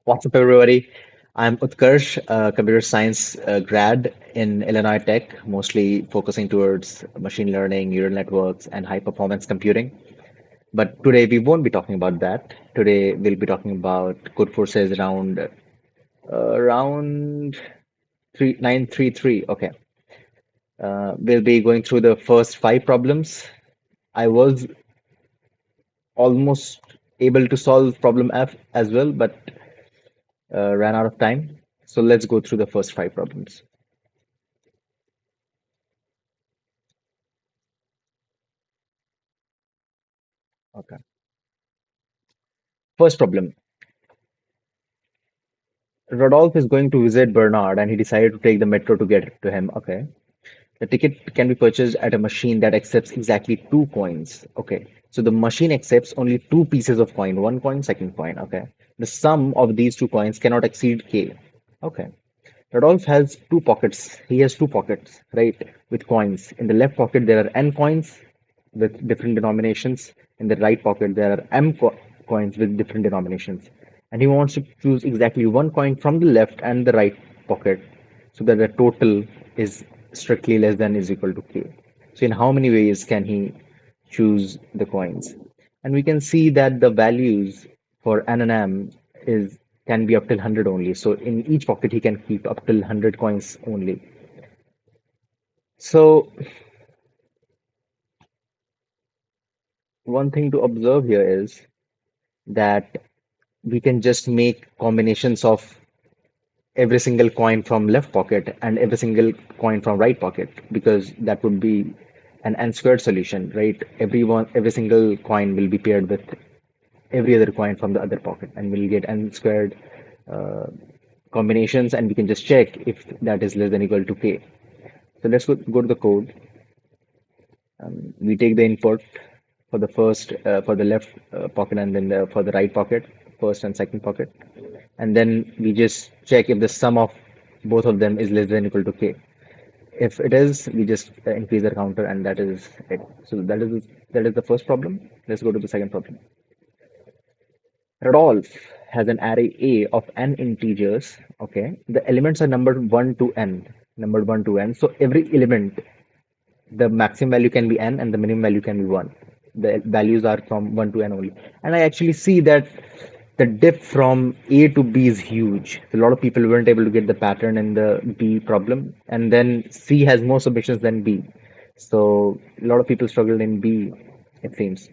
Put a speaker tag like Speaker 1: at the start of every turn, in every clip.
Speaker 1: What's up, everybody? I'm Utkarsh, a computer science grad in Illinois Tech, mostly focusing towards machine learning, neural networks, and high performance computing. But today we won't be talking about that. Today we'll be talking about code forces around 3933. Okay. We'll be going through the first five problems. I was almost able to solve problem F as well, but ran out of time. So let's go through the first five problems. Okay. First problem. Rodolph is going to visit Bernard and he decided to take the metro to get to him. Okay. The ticket can be purchased at a machine that accepts exactly two coins. Okay. So the machine accepts only two pieces of coin, one coin, second coin. Okay. The sum of these two coins cannot exceed K. Okay. Rodolph has two pockets. He has two pockets, right, with coins. In the left pocket, there are N coins with different denominations. In the right pocket, there are coins with different denominations. And he wants to choose exactly one coin from the left and the right pocket so that the total is strictly less than is equal to K. So in how many ways can he choose the coins? And we can see that the values for N and M is can be up till 100 only. So in each pocket, he can keep up till 100 coins only. So one thing to observe here is that we can just make combinations of every single coin from left pocket and every single coin from right pocket because that would be an n squared solution, right? Every single coin will be paired with every other coin from the other pocket and we'll get n squared uh, combinations and we can just check if that is less than equal to k. So let's go to the code. We take the input for the first, for the left pocket and then for the right pocket, first and second pocket. And then we just check if the sum of both of them is less than equal to k. If it is, we just increase the counter and that is it. So that is the first problem. Let's go to the second problem. Rudolf has an array A of n integers. Okay, the elements are numbered 1 to n, numbered 1 to n. So every element, the maximum value can be n and the minimum value can be 1. The values are from 1 to n only. And I actually see that the dip from A to B is huge. A lot of people weren't able to get the pattern in the B problem. And then C has more submissions than B. So a lot of people struggled in B, it seems.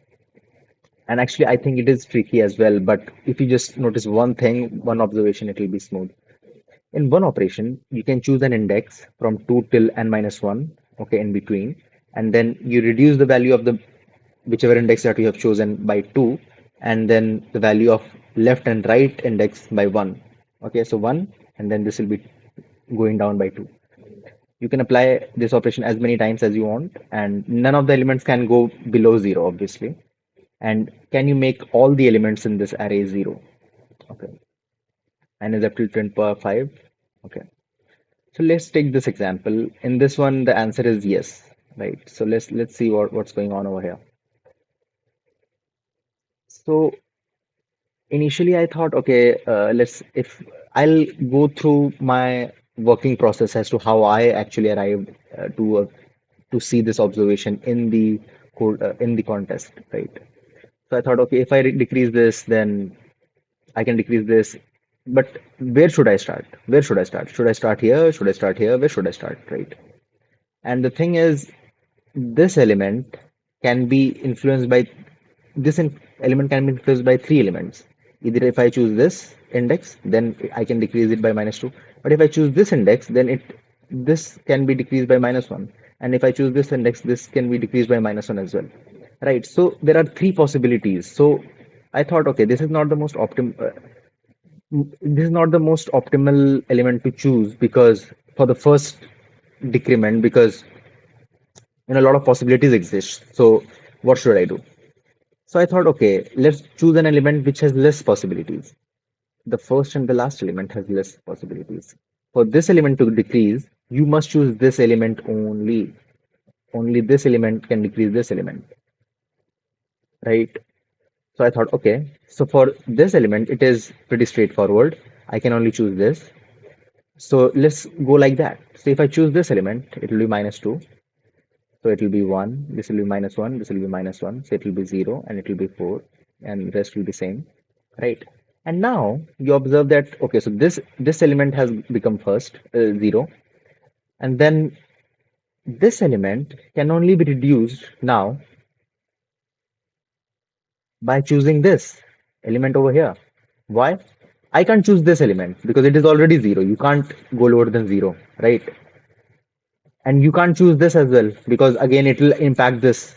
Speaker 1: And actually, I think it is tricky as well. But if you just notice one thing, one observation, it will be smooth. In one operation, you can choose an index from 2 till n minus 1, okay, in between, and then you reduce the value of the whichever index that you have chosen by 2, and then the value of left and right index by 1. Okay, so 1, and then this will be going down by 2. You can apply this operation as many times as you want, and none of the elements can go below 0, obviously. And can you make all the elements in this array 0? Okay, and is up to 10 power 5. Okay. So let's take this example. In this one, the answer is yes, right? So let's see what's going on over here. So initially, I thought, okay, let's if I'll go through my working process as to how I actually arrived to see this observation in the code in the contest, right? So I thought, okay, if I decrease this, then I can decrease this. But where should I start? Where should I start? Should I start here? Should I start here? Where should I start, right? And the thing is, this element can be influenced by element can be influenced by three elements. Either if I choose this index, then I can decrease it by minus 2. But if I choose this index, then this can be decreased by minus 1. And if I choose this index, this can be decreased by minus 1 as well. Right. So there are three possibilities. So I thought, okay, this is not the most optimal element to choose because for the first decrement because a lot of possibilities exist. So what should I do? So I thought, okay, let's choose an element which has less possibilities. The first and the last element has less possibilities. For this element to decrease, you must choose this element only. Only this element can decrease this element, right? So I thought, okay, so for this element, it is pretty straightforward. I can only choose this. So let's go like that. So if I choose this element, it will be minus 2. So it will be 1. This will be minus 1. This will be minus 1. So it will be 0 and it will be 4. And rest will be same. Right. And now you observe that, okay, so this element has become first, 0. And then this element can only be reduced now by choosing this element over here. Why? I can't choose this element because it is already 0. You can't go lower than 0, right? And you can't choose this as well because again it will impact this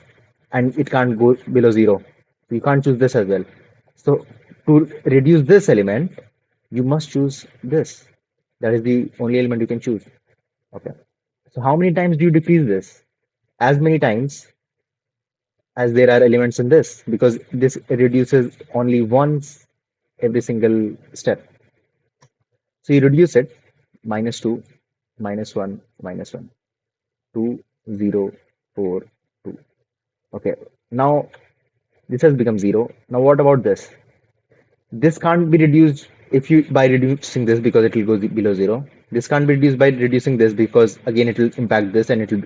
Speaker 1: and it can't go below 0. You can't choose this as well. So to reduce this element, you must choose this. That is the only element you can choose. Okay. So how many times do you decrease this? As many times as there are elements in this because this reduces only once every single step. So you reduce it minus 2, minus 1, minus 1, 2, 0, 4, 2. Okay. Now this has become 0. Now what about this? This can't be reduced if you by reducing this because it will go below 0. This can't be reduced by reducing this because again it will impact this and it will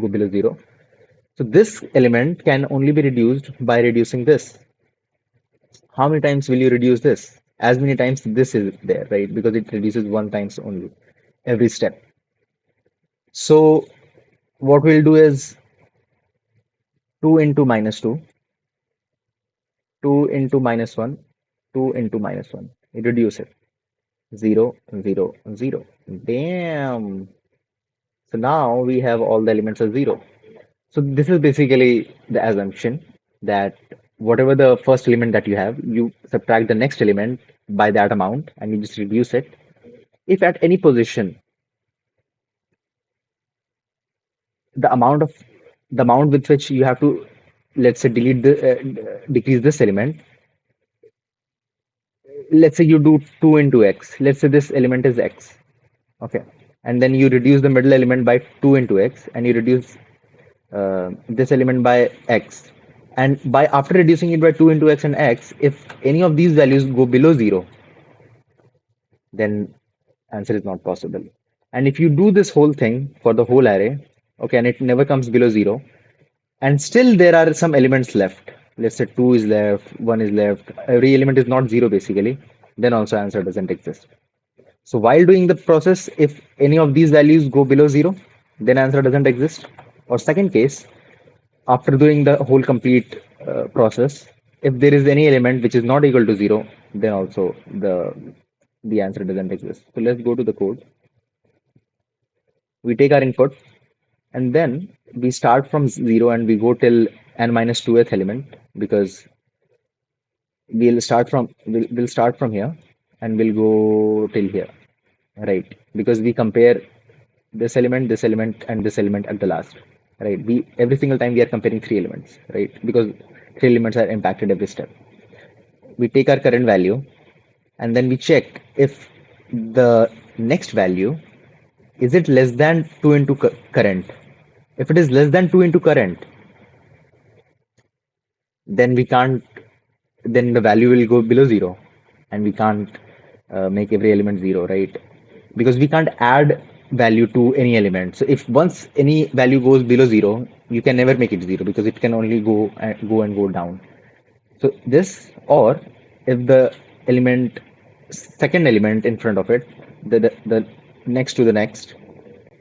Speaker 1: go below 0. So this element can only be reduced by reducing this. How many times will you reduce this? As many times this is there, right? Because it reduces one times only every step. So what we'll do is 2 into minus 2, 2 into minus 1, 2 into minus 1. You reduce it. 0, 0, 0. Damn. So now we have all the elements as 0. So this is basically the assumption that whatever the first element that you have, you subtract the next element by that amount and you just reduce it. If at any position the amount of the amount with which you have to, let's say, decrease this element, let's say you do 2 into x, let's say this element is x, okay, and then you reduce the middle element by 2 into x and you reduce this element by x, and by after reducing it by 2 into x and x, if any of these values go below 0, then answer is not possible. And if you do this whole thing for the whole array, okay, and it never comes below 0, and still there are some elements left, let's say 2 is left, 1 is left, every element is not 0 basically, then also answer doesn't exist. So while doing the process, if any of these values go below 0, then answer doesn't exist. Or second case, after doing the whole complete process, if there is any element which is not equal to 0, then also the answer doesn't exist. So let's go to the code. We take our input and then we start from 0 and we go till n minus 2th element because we'll start from here and we'll go till here, right? Because we compare this element and this element at the last, right? We every single time we are comparing three elements, right? Because three elements are impacted every step. We take our current value and then we check if the next value is it less than 2 into current. If it is less than 2 into current, then we can't, then the value will go below 0 and we can't make every element 0, right? Because we can't add value to any element. So if once any value goes below 0, you can never make it 0 because it can only go down. So this, or if the element, second element in front of it, the next to the next,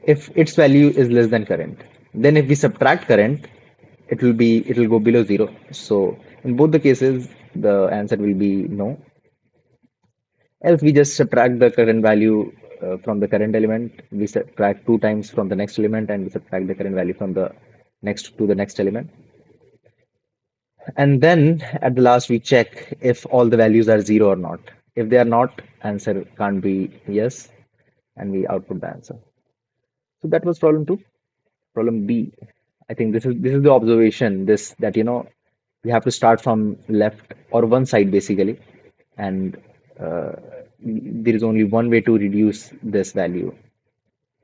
Speaker 1: if its value is less than current, then if we subtract current, it will go below 0. So in both the cases the answer will be no. Else we just subtract the current value from the current element, we subtract two times from the next element and we subtract the current value from the next to the next element, and then at the last we check if all the values are 0 or not. If they are not, answer can't be yes, and we output the answer. So that was problem 2. Problem B, I think this is the observation, this that we have to start from left or one side basically, and uh, there is only one way to reduce this value,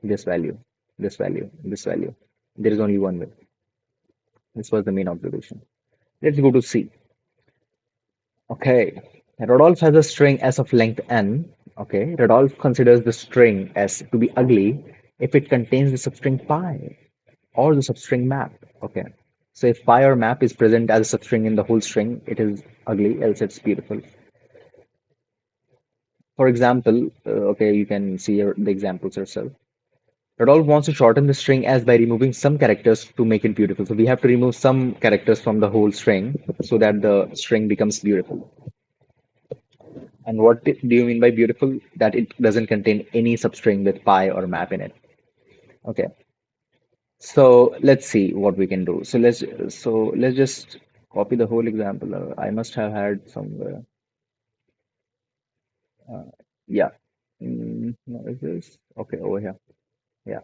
Speaker 1: this value, this value, this value. There is only one way. This was the main observation. Let's go to C. Okay. Rudolf has a string s of length n. Okay. Rudolf considers the string s to be ugly if it contains the substring pi or the substring map. Okay. So if pi or map is present as a substring in the whole string, it is ugly, else it's beautiful. For example, okay, you can see the examples yourself. Rudolph wants to shorten the string as by removing some characters to make it beautiful. So we have to remove some characters from the whole string so that the string becomes beautiful. And what do you mean by beautiful? That it doesn't contain any substring with pi or map in it. Okay. So let's see what we can do. So let's just copy the whole example. I must have had somewhere. Yeah. No, is this? Okay, over here. Yeah.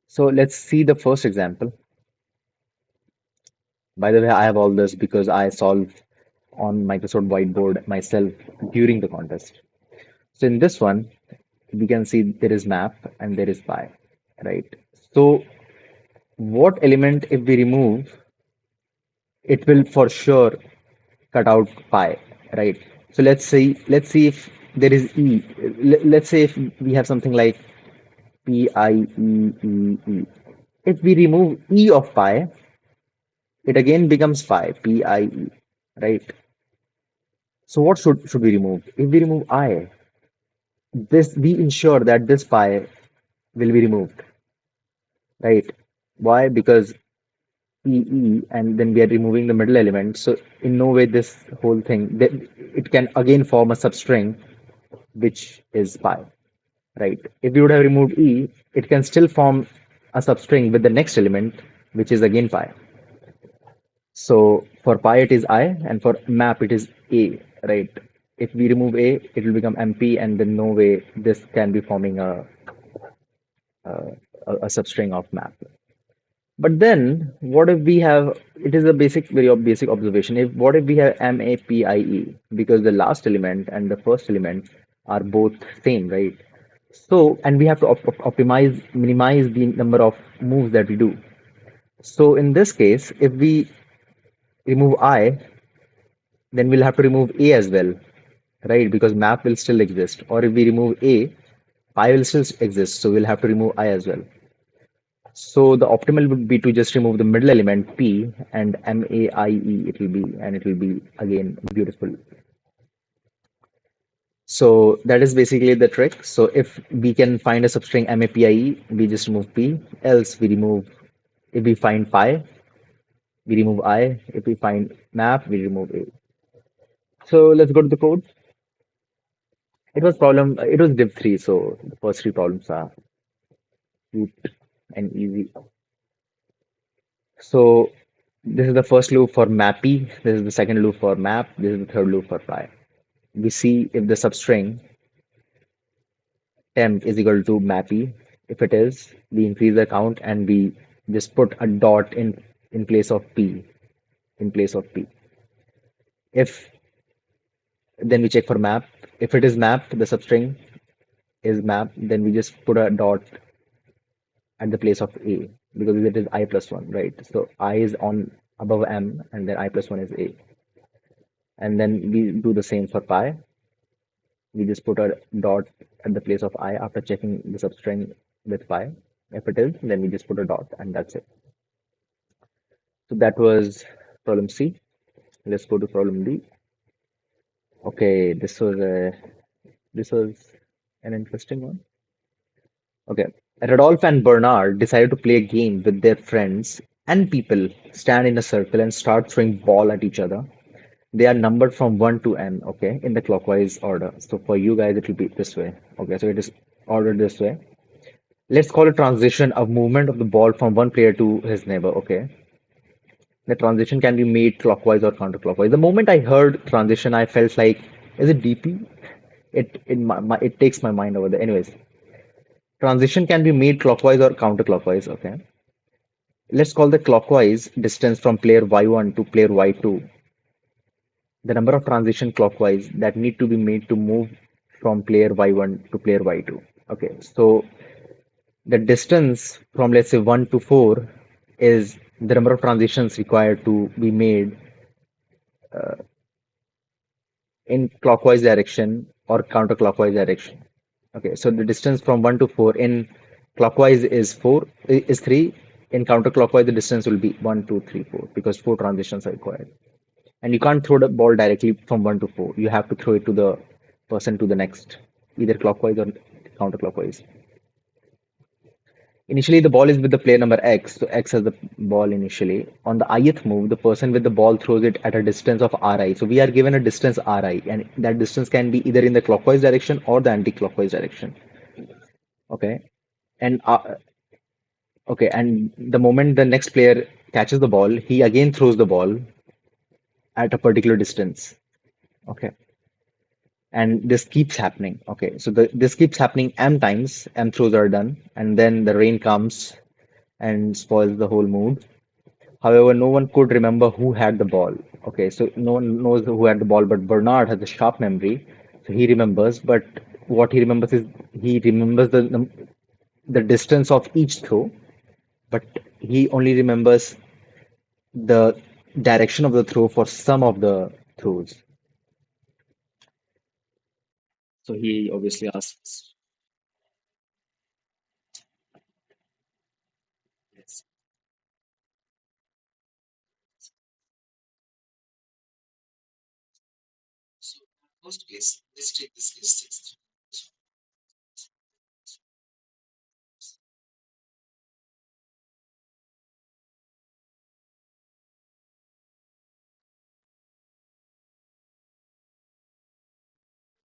Speaker 1: So let's see the first example. By the way, I have all this because I solved on Microsoft Whiteboard myself during the contest. So in this one, we can see there is map and there is pi, right? So what element, if we remove, it will for sure cut out pi, right? So let's see if there is e. Let's say if we have something like p I e e e. If we remove e of pi, it again becomes pi, p I e, right? So what should we remove? If we remove I, this we ensure that this pi will be removed, right? Why? Because EE and then we are removing the middle element. So in no way this whole thing that it can again form a substring which is pi, right? If you would have removed E, it can still form a substring with the next element, which is again pi. So for pi it is I and for map it is A, right? If we remove A, it will become MP and then no way this can be forming a substring of map. But then, what if we have? It is a very basic observation. If what if we have MAPIE? Because the last element and the first element are both same, right? So, and we have to minimize the number of moves that we do. So, in this case, if we remove I, then we'll have to remove A as well, right? Because map will still exist. Or if we remove A, pi will still exist. So, we'll have to remove I as well. So the optimal would be to just remove the middle element P and MAIE it will be, and it will be again beautiful. So that is basically the trick. So if we can find a substring MAPIE, we just remove P. Else we remove, if we find pi, we remove I. If we find map, we remove A. So let's go to the code. It was div 3, so the first three problems are cute and easy. So this is the first loop for mappy, this is the second loop for map, this is the third loop for pi. We see if the substring temp is equal to mappy. If it is, we increase the count and we just put a dot in place of p, in place of p. If then we check for map. If it is map, the substring is map, then we just put a dot at the place of a because it is I plus one, right? So I is on above m and then I plus one is a. And then we do the same for pi. We just put a dot at the place of I after checking the substring with pi. If it is, then we just put a dot and that's it. So that was problem C. Let's go to problem D. Okay, this was an interesting one. Okay. Rodolphe and Bernard decided to play a game with their friends and people stand in a circle and start throwing ball at each other. They are numbered from 1 to n, okay, in the clockwise order. So for you guys, it will be this way. Okay, so it is ordered this way. Let's call a transition of movement of the ball from one player to his neighbor. Okay, the transition can be made clockwise or counterclockwise. The moment I heard transition, I felt like, is it DP? It takes my mind over there. Anyways, transition can be made clockwise or counterclockwise. Okay, let's call the clockwise distance from player y1 to player y2 the number of transition clockwise that need to be made to move from player y1 to player y2. Okay, so the distance from let's say 1 to 4 is the number of transitions required to be made in clockwise direction or counterclockwise direction. Okay, so the distance from 1 to 4 in clockwise is 4 is 3. In counterclockwise, the distance will be 1, 2, 3, 4 because 4 transitions are required. And you can't throw the ball directly from 1 to 4. You have to throw it to the person to the next, either clockwise or counterclockwise. Initially, the ball is with the player number X, so X has the ball initially. On the ith move, the person with the ball throws it at a distance of Ri. So we are given a distance Ri, and that distance can be either in the clockwise direction or the anti-clockwise direction. Okay, and and the moment the next player catches the ball, he again throws the ball at a particular distance. Okay, and this keeps happening. Okay, so this keeps happening m times. M throws are done, and then the rain comes and spoils the whole mood. However, no one could remember who had the ball. Okay, so no one knows who had the ball, but Bernard has a sharp memory, so he remembers. But what he remembers is he remembers the distance of each throw, but he only remembers the direction of the throw for some of the throws. So he obviously asks, yes. So first case, let's take this case 6.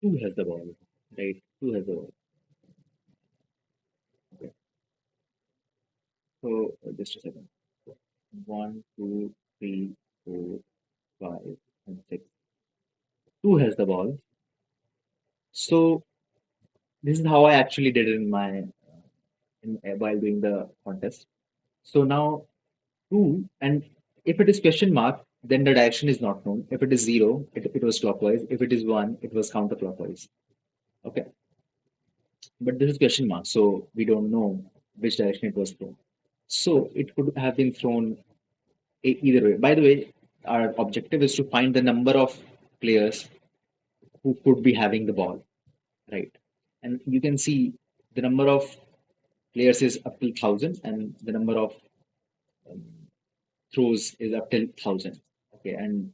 Speaker 1: 2 has the ball, right? 2 has the ball. Okay. So just a second. 1, 2, 3, 4, 5, and 6. 2 has the ball. So this is how I actually did it in while doing the contest. So now 2, and if it is question mark, then the direction is not known. If it is 0, it was clockwise. If it is 1, it was counterclockwise. Okay. But this is question mark, so we don't know which direction it was thrown. So it could have been thrown either way. By the way, our objective is to find the number of players who could be having the ball, right? And you can see the number of players is up to 1,000, and the number of um, throws is up till 1,000. Okay, and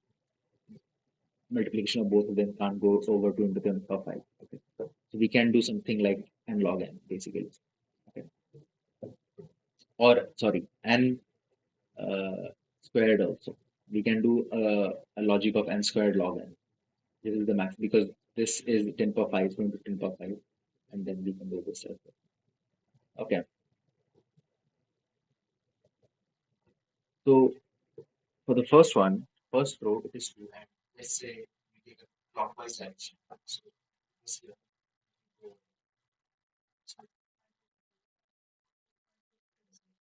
Speaker 1: multiplication of both of them can't go over 2 into the power 5. Okay, so we can do something like n log n basically. Okay, or sorry, n squared also. We can do a logic of n squared log n. This is the max because this is 10 power 5 is going to 10 power 5, and then we can do this as well. Okay, so for the first one, first row it is 2, and let's say we take a clockwise direction. So this here.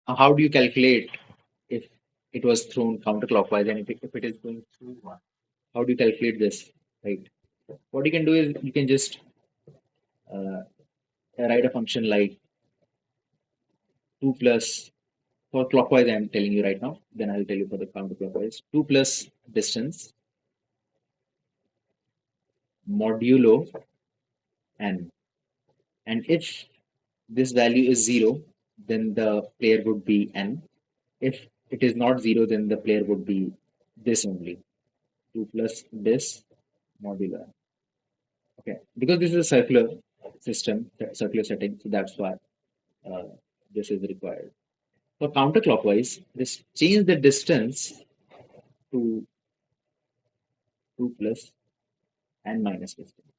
Speaker 1: Now, how do you calculate if it was thrown counterclockwise and if it is going through one? How do you calculate this? Right. What you can do is you can just uh, write a function like 2 plus for clockwise. I'm telling you right now. Then I'll tell you for the counterclockwise. 2 plus distance modulo n. And if this value is 0, then the player would be n. If it is not 0, then the player would be this only. 2 plus this modulo n. Okay, because this is a circular system, circular setting, so that's why uh, this is required. For counterclockwise, just change the distance to 2 plus and minus distance,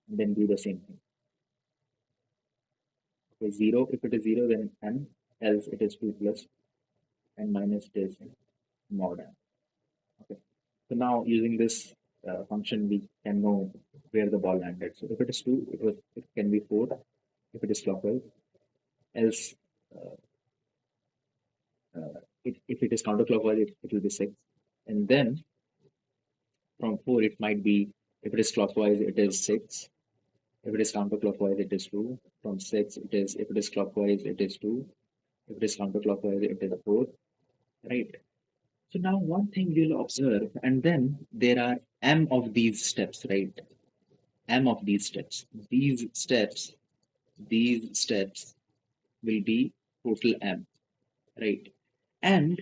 Speaker 1: and then do the same thing. Okay, 0, if it is 0, then n, else it is 2 plus and minus distance mod n. Okay, so now using this function, we can know where the ball landed. So if it is 2, it can be 4 if it is clockwise, else uh, if it is counterclockwise, it will be 6. And then from 4, it might be, if it is clockwise, it is 6. If it is counterclockwise, it is 2. From 6, if it is clockwise, it is 2. If it is counterclockwise, it is 4. Right. So now one thing you'll observe, and then there are m of these steps, right? M of these steps. These steps will be total m, right? And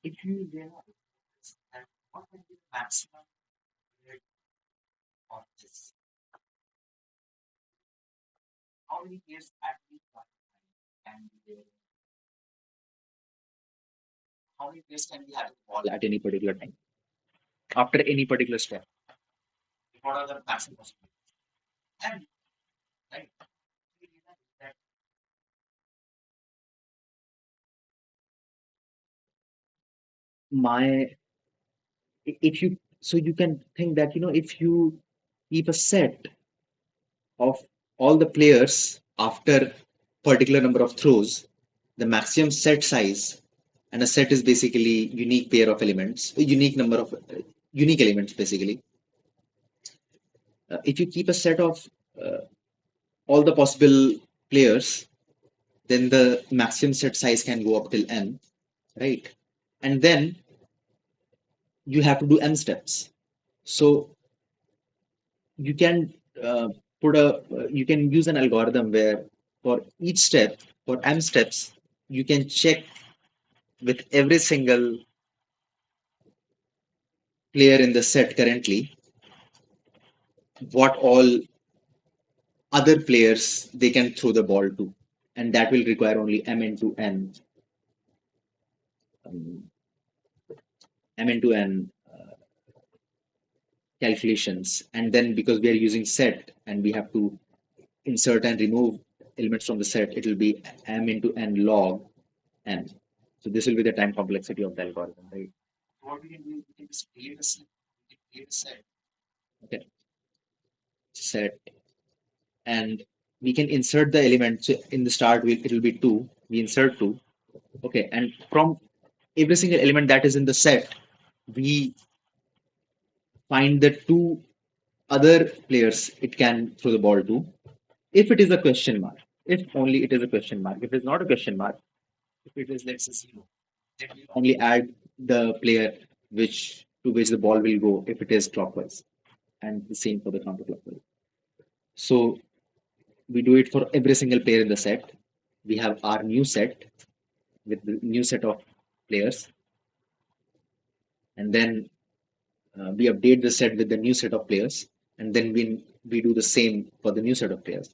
Speaker 1: if you realize that what will be the maximum rate of this, how many players at least one time can be there? How many players can be having the ball at any particular time after any particular step? What are the maximum possibilities? And right, we realize that my if you so you can think that if you keep a set of all the players after particular number of throws, the maximum set size, and a set is basically unique pair of elements, a unique number of unique elements basically. If you keep a set of uh, all the possible players, then the maximum set size can go up till n, right? And then you have to do m steps. So you can you can use an algorithm where for each step, for m steps, you can check with every single player in the set currently what all other players they can throw the ball to, and that will require only um, m into n calculations. And then because we are using set and we have to insert and remove elements from the set, it will be m into n log n. So this will be the time complexity of the algorithm, right? What we can do is we can just create a set. We can create a set. Okay, set, and we can insert the element. So in the start, it will be two. We insert two. Okay, and from every single element that is in the set, we find the two other players it can throw the ball to. If it is a question mark, if only it is a question mark. If it's not a question mark, if it is let's say zero, then we only add the player which the ball will go if it is clockwise, and the same for the counterclockwise. So we do it for every single player in the set. We have our new set with the new set of players, and then we update the set with the new set of players, and then we do the same for the new set of players.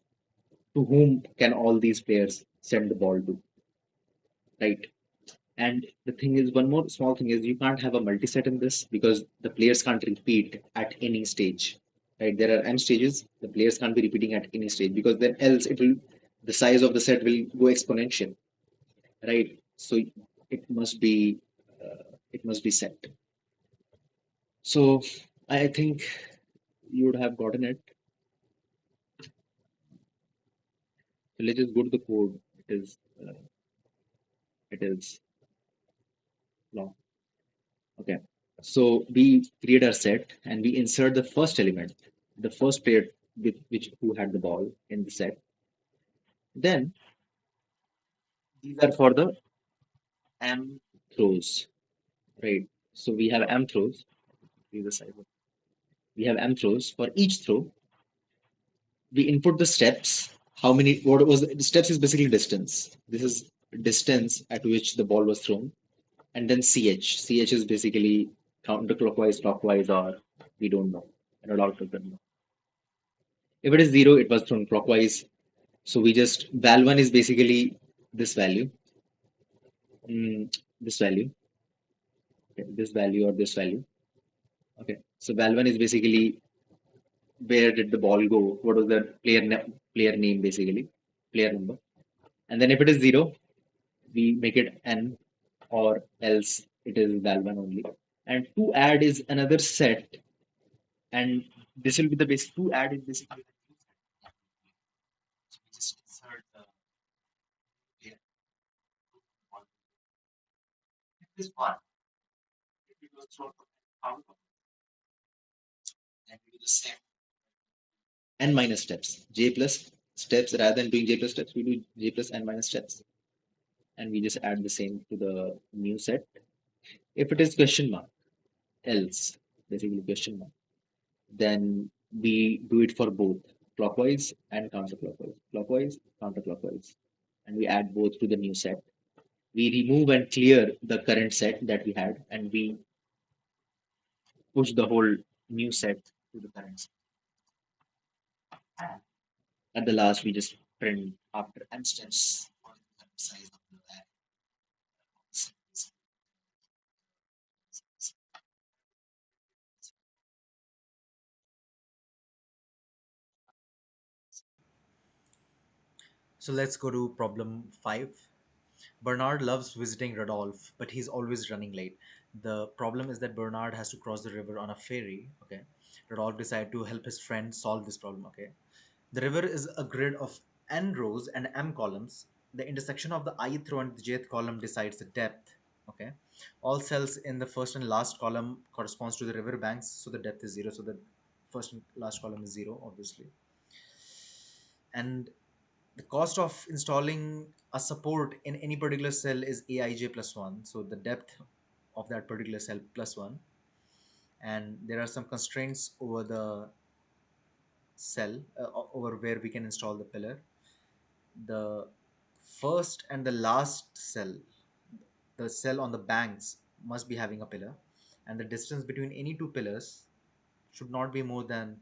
Speaker 1: To whom can all these players send the ball to, right? And the thing is, one more small thing is you can't have a multi-set in this because the players can't repeat at any stage, right? There are m stages. The players can't be repeating at any stage because then else the size of the set will go exponential, right? So it must be it must be set. So I think you would have gotten it. So let's just go to the code. It is long. Okay. So we create our set and we insert the first element, the first player with which who had the ball in the set. Then these are for the m throws, right? So we have m throws. These are side. We have m throws. For each throw, we input the steps. How many? What was the steps? Is basically distance. This is distance at which the ball was thrown, and then ch. Ch is basically counterclockwise, clockwise, or we don't know. And a lot of them know. If it is zero, it was thrown clockwise. So we just val1 is basically this value, this value, okay, this value or this value. Okay, so val1 is basically where did the ball go? What was the player name basically, player number. And then if it is zero, we make it n, or else it is val1 only. And to add is another set, and this will be the base. To add is basically the new set. So we just insert the player. If this one, if it was thrown out, then we do the same n minus steps, j plus steps. Rather than doing j plus steps, we do j plus n minus steps, and we just add the same to the new set.
Speaker 2: If it is question mark, else, basically question mark, then we do it for both clockwise and counterclockwise, clockwise, counterclockwise, and we add both to the new set. We remove and clear the current set that we had, and we push the whole new set to the current set. At the last, we just print after instance or the size of the array.
Speaker 3: So let's go to problem 5. Bernard loves visiting Rudolf, but he's always running late. The problem is that Bernard has to cross the river on a ferry. Okay. Rudolf decided to help his friend solve this problem. Okay. The river is a grid of n rows and m columns. The intersection of the ith row and the jth column decides the depth. Okay. All cells in the first and last column corresponds to the river banks, so the depth is zero. So the first and last column is zero, obviously. And the cost of installing a support in any particular cell is aij plus 1, so the depth of that particular cell plus 1. And there are some constraints over the cell, over where we can install the pillar. The first and the last cell, the cell on the banks, must be having a pillar, and the distance between any two pillars should not be more than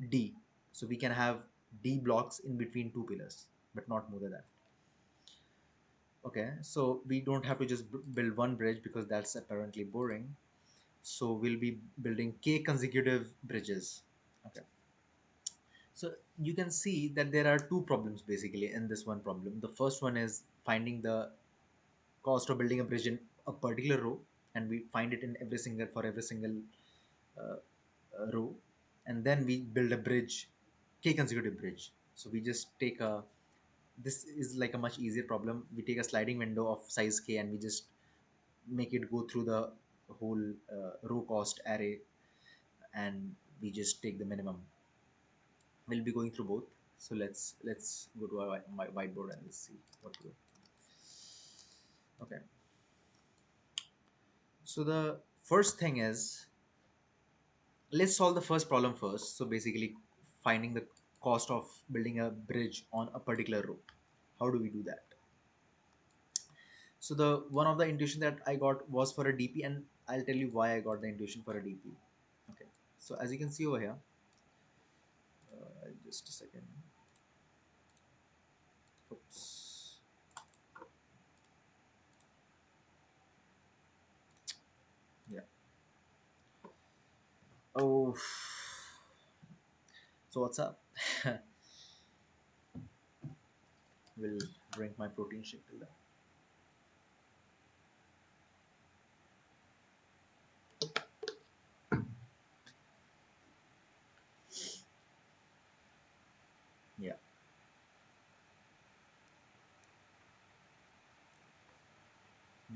Speaker 3: d. So we can have d blocks in between two pillars, but not more than that. Okay, so we don't have to just build one bridge because that's apparently boring. So we'll be building k consecutive bridges. Okay, so you can see that there are two problems basically in this one problem. The first one is finding the cost of building a bridge in a particular row, and we find it in every single for every single uh, row, and then we build a bridge, k consecutive bridge. So we just take a, this is like a much easier problem. We take a sliding window of size k and we just make it go through the whole row cost array, and we just take the minimum. We'll be going through both. So let's go to our my whiteboard and let's see what to do. Okay, so the first thing is, let's solve the first problem first. So basically finding the cost of building a bridge on a particular row. How do we do that? So the one of the intuition that I got was for a dp, and I'll tell you why I got the intuition for a dp. Okay, so as you can see over here, just a second. Oops. Yeah. Oh, so what's up? Will drink my protein shake till then. Yeah.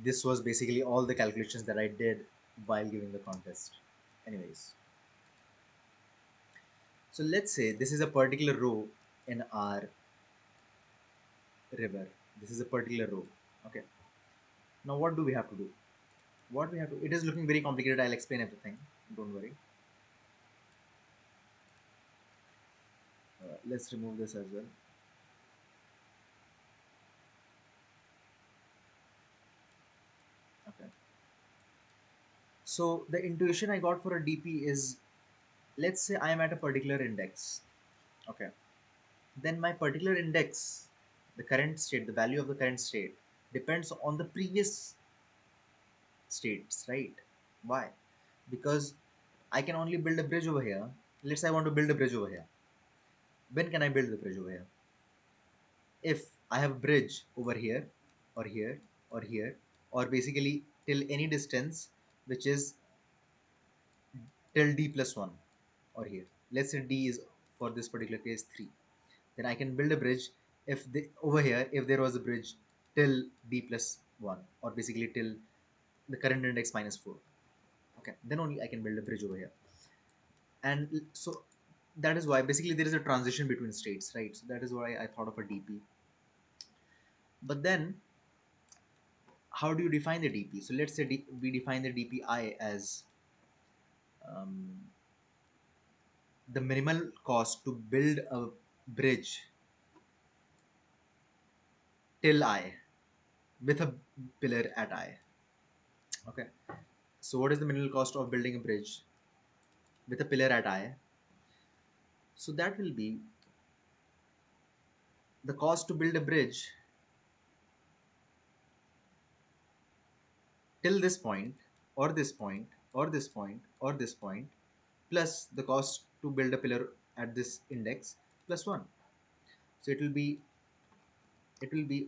Speaker 3: This was basically all the calculations that I did while giving the contest. Anyways, so let's say this is a particular row in our river. This is a particular row. Okay. Now what do we have to do? What we have to, it is looking very complicated. I'll explain everything. Don't worry. Let's remove this as well. Okay. So the intuition I got for a DP is, let's say I am at a particular index. Okay. Then my particular index, the current state, the value of the current state depends on the previous states, right? Why? Because I can only build a bridge over here. Let's say I want to build a bridge over here. When can I build the bridge over here? If I have a bridge over here, or here, or here, or basically till any distance which is till d plus 1, or here. Let's say d is, for this particular case, 3. Then I can build a bridge if over here, if there was a bridge till d plus 1, or basically till the current index minus 4. Okay, then only I can build a bridge over here. And so that is why basically there is a transition between states, right? So that is why I thought of a dp. But then how do you define the DP? So let's say we define the DPI as the minimal cost to build a bridge till I with a pillar at I. Okay. So what is the minimal cost of building a bridge with a pillar at I? So that will be the cost to build a bridge till this point, or this point, or this point, or this point, plus the cost to build a pillar at this index plus 1. So it will be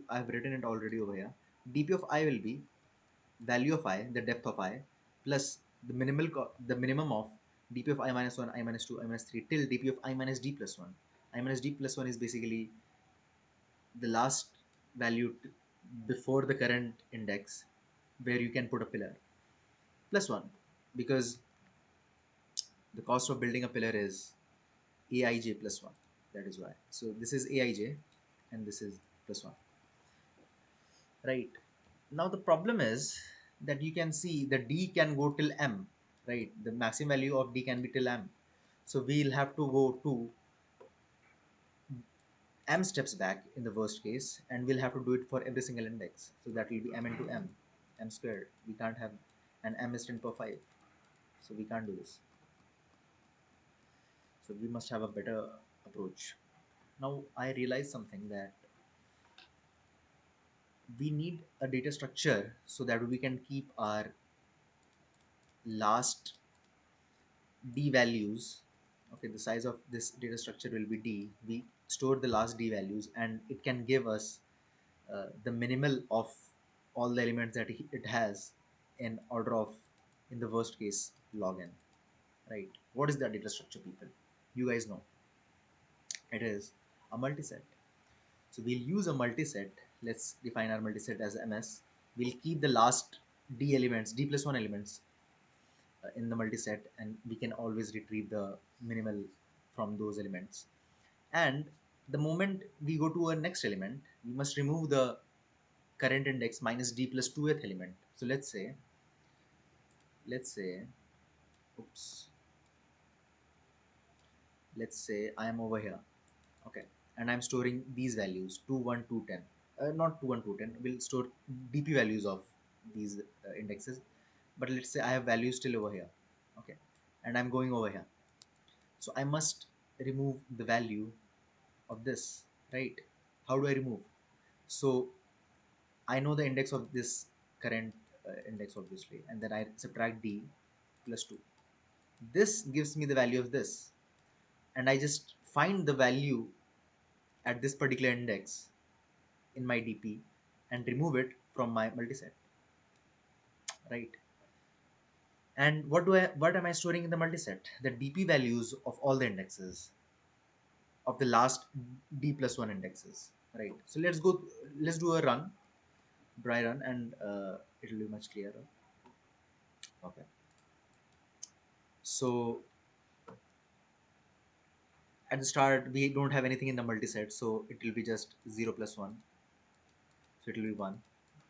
Speaker 3: I've written it already over here. dp of I will be value of I, the depth of I, plus the minimum of dp of I minus 1, I minus 2, I minus 3 till dp of I minus d plus 1. I minus d plus 1 is basically the last value before the current index where you can put a pillar plus 1, because the cost of building a pillar is aij plus 1. That is why. So this is aij and this is plus 1. Right. Now the problem is that you can see the d can go till m, right? The maximum value of d can be till m. So we'll have to go to m steps back in the worst case, and we'll have to do it for every single index. So that will be m into m squared. We can't have an m is 10 per 5. So we can't do this. So we must have a better approach. Now I realize something, that we need a data structure so that we can keep our last d values. Okay, the size of this data structure will be d. We store the last d values, and it can give us the minimal of all the elements that it has in order of, in the worst case, log n. Right? What is that data structure, people? You guys know. It is a multiset. So we'll use a multiset. Let's define our multiset as ms. We'll keep the last d elements, d plus 1 elements in the multiset, and we can always retrieve the minimal from those elements. And the moment we go to a next element, we must remove the current index minus d plus 2th element. So let's say oops let's say I am over here. Okay, and I'm storing these values 2 1 2 10. Not 2 1 2 10. We'll store dp values of these indexes, but let's say I have values still over here. Okay, and I'm going over here. So I must remove the value of this, right? How do I remove? So I know the index of this current index, obviously, and then I subtract d plus 2. This gives me the value of this, and I just find the value at this particular index in my dp and remove it from my multiset, right? And what am I storing in the multiset? The dp values of all the indexes of the last d plus 1 indexes, right? So let's do a dry run, and it'll be much clearer. Okay, so at the start we don't have anything in the multiset, so it will be just 0 plus 1. So it will be 1,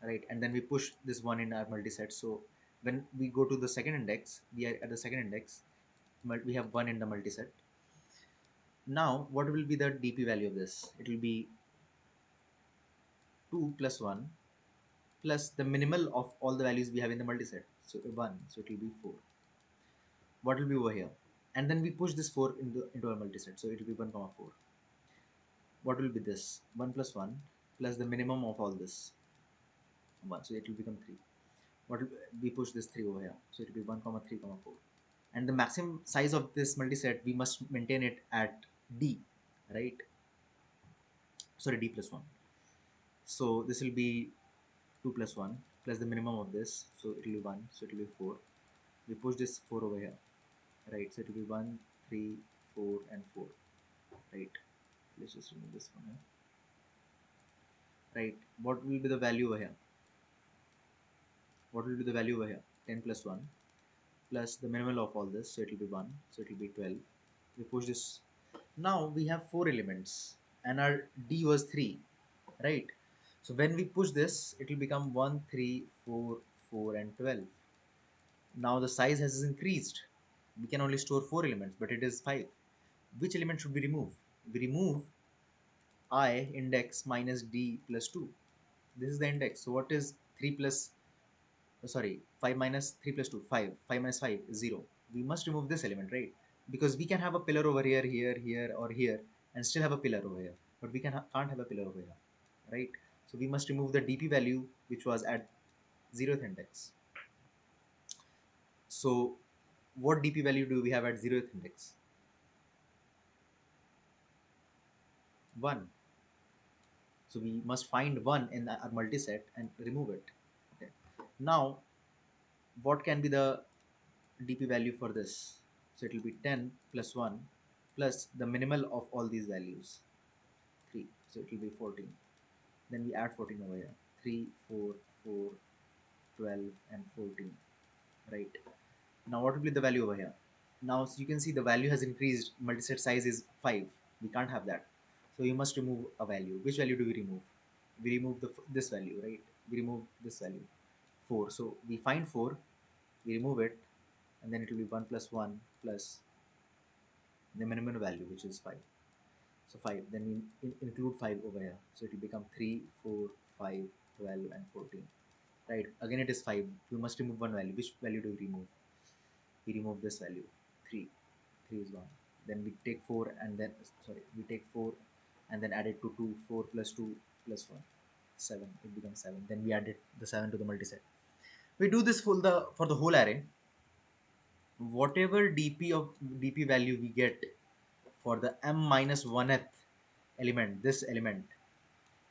Speaker 3: right? And then we push this 1 in our multiset. So when we go to the second index, we are at the second index, we have 1 in the multiset. Now what will be the dp value of this? It will be 2 plus 1 plus the minimal of all the values we have in the multiset, so 1. So it will be 4. What will be over here? And then we push this 4 into our multiset, so it will be 1 comma 4. What will be this? 1 plus 1 plus the minimum of all this 1, so it will become 3. What will, we push this 3 over here, so it will be 1 comma 3 comma 4. And the maximum size of this multiset, we must maintain it at d, right? Sorry, d plus 1. So this will be 2 plus 1 plus the minimum of this, so it will be 1, so it will be 4. We push this 4 over here, right? So it will be 1 3 4 and 4, right? Let's just remove this one here. Right, what will be the value over here? What will be the value over here? 10 plus 1 plus the minimal of all this, so it will be 1, so it will be 12. We push this. Now we have 4 elements and our d was 3, right? So when we push this, it will become 1, 3, 4, 4, and 12. Now the size has increased. We can only store 4 elements, but it is 5. Which element should we remove? We remove I index minus d plus 2. This is the index. So what is 3 plus, sorry, 5 minus 3 plus 2? 5. 5 minus 5 is 0. We must remove this element, right? Because we can have a pillar over here, here, here, or here, and still have a pillar over here. But we can't have a pillar over here, right? So we must remove the dp value which was at 0th index. So what dp value do we have at 0th index? 1. So we must find 1 in our multiset and remove it. Okay. Now what can be the dp value for this? So it will be 10 plus 1 plus the minimal of all these values, 3. So it will be 14. Then we add 14 over here. 3, 4, 4, 12, and 14. Right. Now what will be the value over here? Now so you can see the value has increased. Multiset size is 5. We can't have that. So you must remove a value. Which value do we remove? We remove this value, right? We remove this value, 4. So we find 4, we remove it, and then it will be 1 plus 1 plus the minimum value, which is 5. So 5. Then we include 5 over here. So it will become 3, 4, 5, 12, and 14. Right. Again it is 5. We must remove one value. Which value do we remove? We remove this value, 3. 3 is gone. Then we take 4 and then, sorry, we take 4 and then add it to 2. 4 plus 2 plus 1. 7. It becomes 7. Then we added the 7 to the multiset. We do this for the whole array. Whatever dp value we get for the m minus 1th element, this element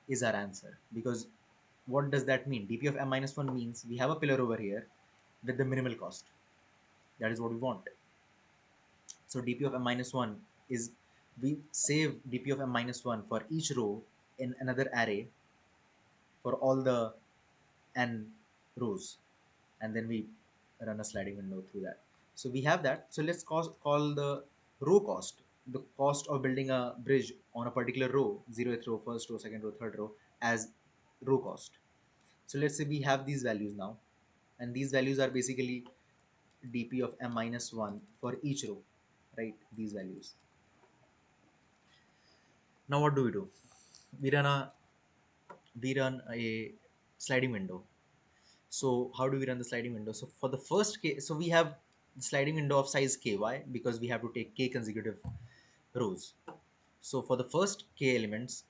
Speaker 3: is our answer. Because what does that mean? Dp of m minus 1 means we have a pillar over here with the minimal cost. That is what we want. So dp of m minus 1 is, we save dp of m minus 1 for each row in another array for all the n rows, and then we run a sliding window through that. So we have that. So let's call the row cost, the cost of building a bridge on a particular row, 0th row, first row, second row, third row, as row cost. So let's say we have these values now, and these values are basically dp of m minus 1 for each row, right? These values. Now what do? We run a sliding window. So how do we run the sliding window? So for the first k, so we have the sliding window of size k. Why? Because we have to take k consecutive rows. So for the first k elements,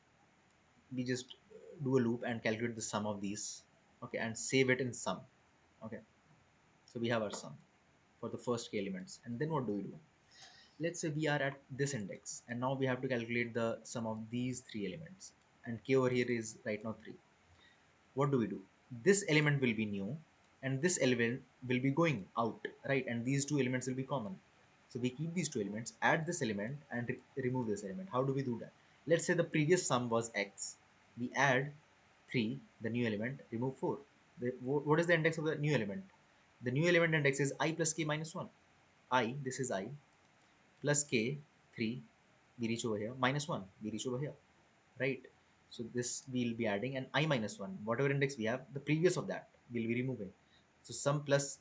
Speaker 3: we just do a loop and calculate the sum of these, okay, and save it in sum. Okay, so we have our sum for the first k elements. And then what do? Let's say we are at this index, and now we have to calculate the sum of these 3 elements, and k over here is right now 3. What do? This element will be new, and this element will be going out, right? And these two elements will be common. So we keep these two elements, add this element, and remove this element. How do we do that? Let's say the previous sum was x. We add 3, the new element, remove 4. What is the index of the new element? The new element index is I plus k minus 1. I, this is I, plus k, 3, we reach over here, minus 1, we reach over here, right? So this we'll be adding, and I minus 1, whatever index we have, the previous of that we'll be removing. So sum plus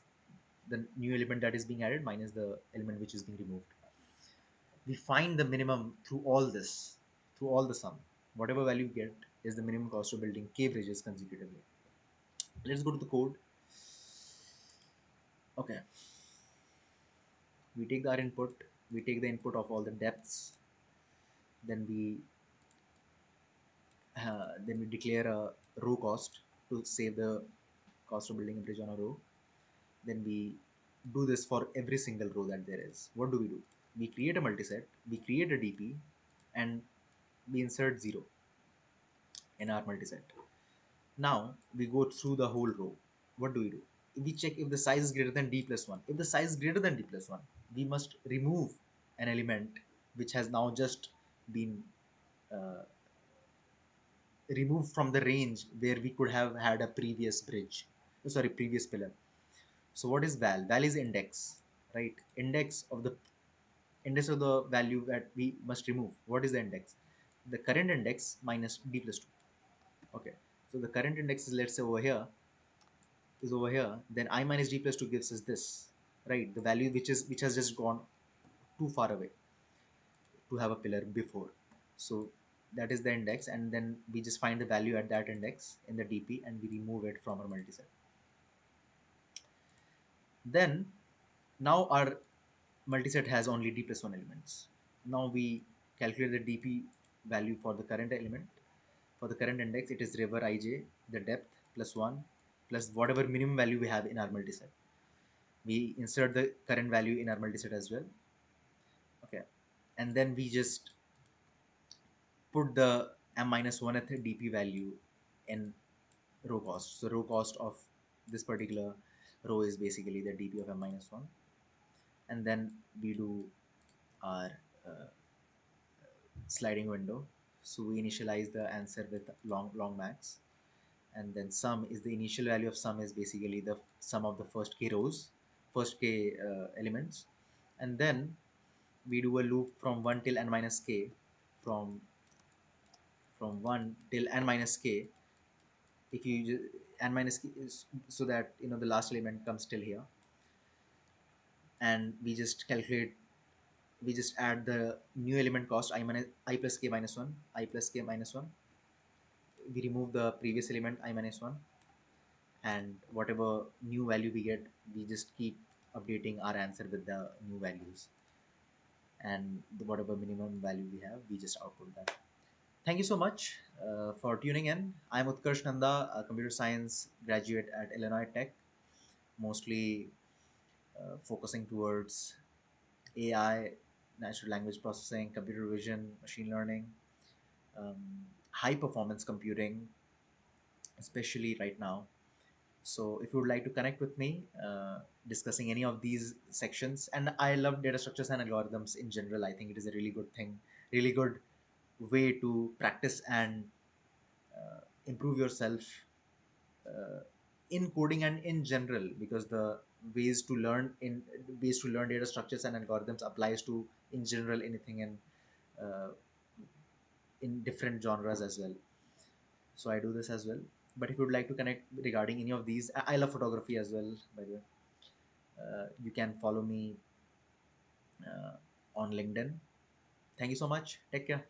Speaker 3: the new element that is being added minus the element which is being removed. We find the minimum through all this, through all the sum. Whatever value we get is the minimum cost of building k bridges consecutively. Let's go to the code. Okay, we take our input, we take the input of all the depths, then we declare a row cost to save the cost of building a bridge on a row. Then we do this for every single row that there is. What do? We create a multiset, we create a dp, and we insert 0 in our multiset. Now we go through the whole row. What do? We check if the size is greater than d plus 1. If the size is greater than d plus 1, we must remove an element which has now just been uh, removed from the range where we could have had a previous bridge, sorry, previous pillar. So what is val? Val is index, right? Index of the value that we must remove. What is the index? The current index minus d plus 2. Okay, So the current index is, let's say, over here, then I minus d plus 2 gives us this, right? The value which has just gone too far away to have a pillar before. So that is the index, and then we just find the value at that index in the DP and we remove it from our multiset. Then now our multiset has only d plus 1 elements. Now we calculate the DP value for the current element. For the current index, it is river ij, the depth plus 1 plus whatever minimum value we have in our multiset. We insert the current value in our multiset as well. Okay. And then we just put the m minus 1th dp value in row cost. So row cost of this particular row is basically the dp of m minus 1. And then we do our uh, sliding window. So we initialize the answer with long max. And then sum is the initial value of sum is basically the sum of the first k rows, first k elements. And then we do a loop from 1 till n minus k, from 1 till n minus k. If you n minus k is so that the last element comes till here, and we just add the new element cost I plus k minus 1, I plus k minus 1. We remove the previous element I minus 1, and whatever new value we get, we just keep updating our answer with the new values, and whatever minimum value we have, we just output that. Thank you so much for tuning in. I'm Utkarsh Nanda, a computer science graduate at Illinois Tech, mostly focusing towards AI, natural language processing, computer vision, machine learning, um, high performance computing, especially right now. So if you would like to connect with me, discussing any of these sections, and I love data structures and algorithms in general, I think it is a really good thing, really good way to practice and improve yourself in coding and in general, because the ways to learn in ways to learn data structures and algorithms applies to in general anything uh, in different genres as well. So I do this as well. But if you would like to connect regarding any of these, I love photography as well, by the way. You can follow me on LinkedIn. Thank you so much. Take care.